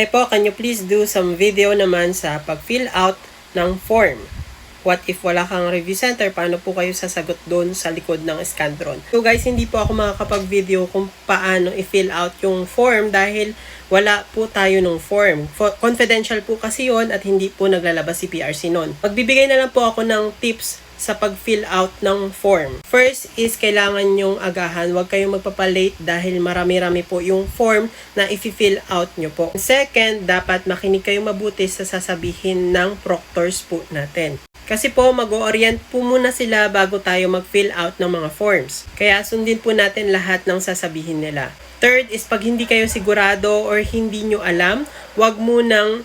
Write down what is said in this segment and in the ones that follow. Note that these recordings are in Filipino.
Hi po, can you please do some video naman sa pag-fill out ng form? What if wala kang review center? Paano po kayo sasagot doon sa likod ng Scantron? So guys, hindi po ako makakapag-video kung paano i-fill out yung form dahil wala po tayo ng form. Confidential po kasi yon at hindi po naglalabas si PRC nun. Magbibigay na lang po ako ng tips sa pag-fill out ng form. First is kailangan nyong agahan. Huwag kayong magpapalate dahil marami-rami po yung form na i-fill out nyo po. Second, dapat makinig kayo mabuti sa sasabihin ng proctors po natin. Kasi po, mag-orient po muna sila bago tayo mag-fill out ng mga forms. Kaya sundin po natin lahat ng sasabihin nila. Third is pag hindi kayo sigurado or hindi nyo alam, huwag munang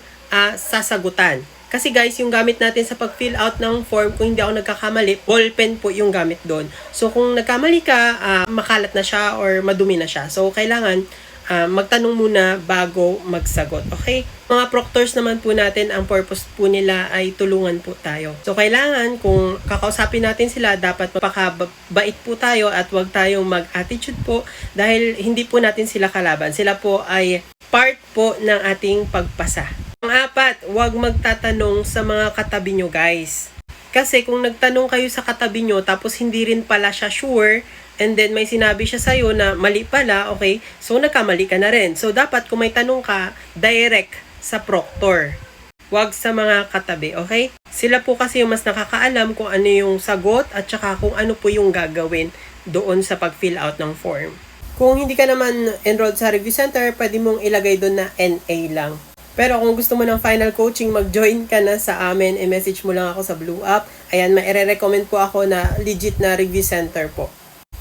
sasagutan. Kasi guys, yung gamit natin sa pag-fill out ng form, kung hindi ako nagkakamali, ballpen po yung gamit doon. So kung nagkamali ka, makalat na siya or madumi na siya. So kailangan magtanong muna bago magsagot. Okay? Mga proctors naman po natin, ang purpose po nila ay tulungan po tayo. So kailangan kung kakausapin natin sila, dapat mapakabait po tayo at huwag tayong mag-attitude po dahil hindi po natin sila kalaban. Sila po ay part po ng ating pagpasa. Pang-apat, huwag magtatanong sa mga katabi nyo guys. Kasi kung nagtanong kayo sa katabi nyo tapos hindi rin pala siya sure and then may sinabi siya sa'yo na mali pala, okay? So nagkamali ka na rin. So dapat kung may tanong ka, direct sa proctor. Huwag sa mga katabi, okay? Sila po kasi yung mas nakakaalam kung ano yung sagot at saka kung ano po yung gagawin doon sa pag-fill out ng form. Kung hindi ka naman enrolled sa review center, pwede mong ilagay doon na NA lang. Pero kung gusto mo ng final coaching, mag-join ka na sa amin. I-message mo lang ako sa Blue App. Ayan, maire-recommend po ako na legit na review center po.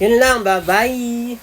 Yun lang, bye-bye!